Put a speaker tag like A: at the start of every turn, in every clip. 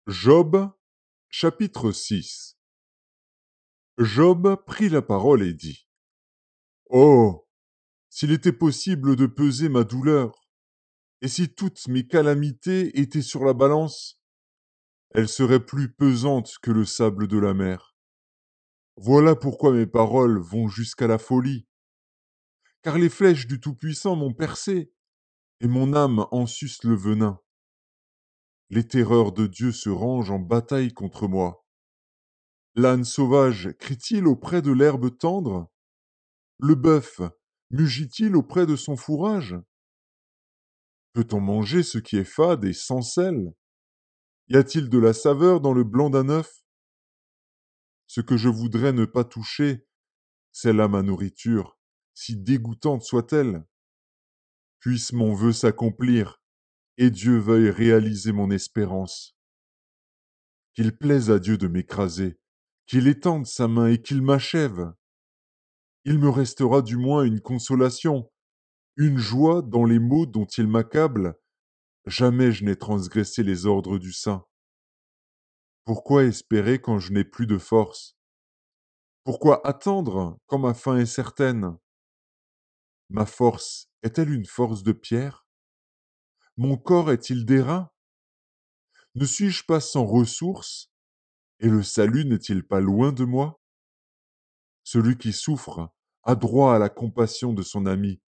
A: Job, chapitre 6. Job prit la parole et dit: Oh, s'il était possible de peser ma douleur, et si toutes mes calamités étaient sur la balance, elles seraient plus pesantes que le sable de la mer. Voilà pourquoi mes paroles vont jusqu'à la folie, car les flèches du Tout-Puissant m'ont percé, et mon âme en suce le venin. Les terreurs de Dieu se rangent en bataille contre moi. L'âne sauvage crie-t-il auprès de l'herbe tendre? Le bœuf mugit-il auprès de son fourrage? Peut-on manger ce qui est fade et sans sel? Y a-t-il de la saveur dans le blanc d'un œuf? Ce que je voudrais ne pas toucher, c'est là ma nourriture, si dégoûtante soit-elle. Puisse mon vœu s'accomplir, et Dieu veuille réaliser mon espérance. Qu'il plaise à Dieu de m'écraser, qu'il étende sa main et qu'il m'achève. Il me restera du moins une consolation, une joie dans les maux dont il m'accable. Jamais je n'ai transgressé les ordres du saint. Pourquoi espérer quand je n'ai plus de force? Pourquoi attendre quand ma fin est certaine? Ma force est-elle une force de pierre? Mon corps est-il d'airain? Ne suis-je pas sans ressources? Et le salut n'est-il pas loin de moi? Celui qui souffre a droit à la compassion de son ami,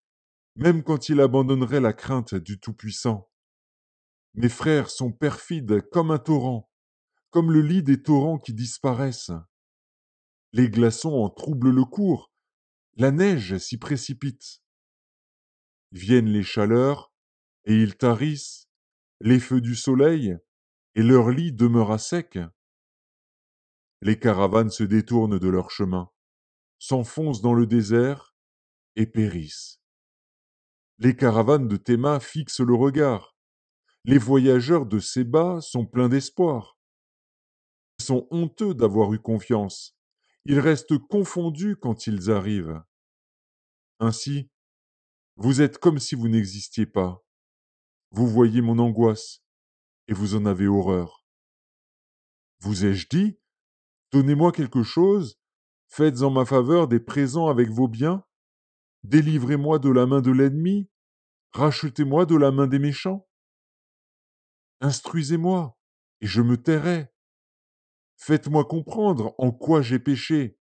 A: même quand il abandonnerait la crainte du Tout-Puissant. Mes frères sont perfides comme un torrent, comme le lit des torrents qui disparaissent. Les glaçons en troublent le cours, la neige s'y précipite. Viennent les chaleurs, et ils tarissent, les feux du soleil, et leur lit demeura sec. Les caravanes se détournent de leur chemin, s'enfoncent dans le désert, et périssent. Les caravanes de Théma fixent le regard. Les voyageurs de Séba sont pleins d'espoir. Ils sont honteux d'avoir eu confiance. Ils restent confondus quand ils arrivent. Ainsi, vous êtes comme si vous n'existiez pas. Vous voyez mon angoisse, et vous en avez horreur. Vous ai-je dit? Donnez-moi quelque chose, faites en ma faveur des présents avec vos biens, délivrez-moi de la main de l'ennemi, rachetez-moi de la main des méchants. Instruisez-moi, et je me tairai. Faites-moi comprendre en quoi j'ai péché.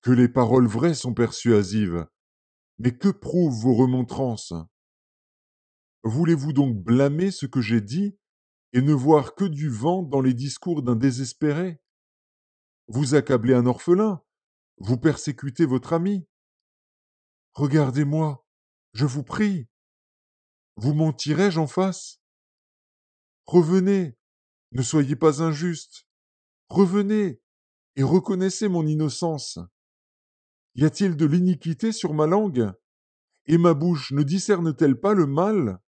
A: Que les paroles vraies sont persuasives, mais que prouvent vos remontrances? Voulez-vous donc blâmer ce que j'ai dit et ne voir que du vent dans les discours d'un désespéré? Vous accablez un orphelin, vous persécutez votre ami. Regardez-moi, je vous prie. Vous mentirai-je en face? Revenez, ne soyez pas injuste. Revenez et reconnaissez mon innocence. Y a-t-il de l'iniquité sur ma langue? Et ma bouche ne discerne-t-elle pas le mal?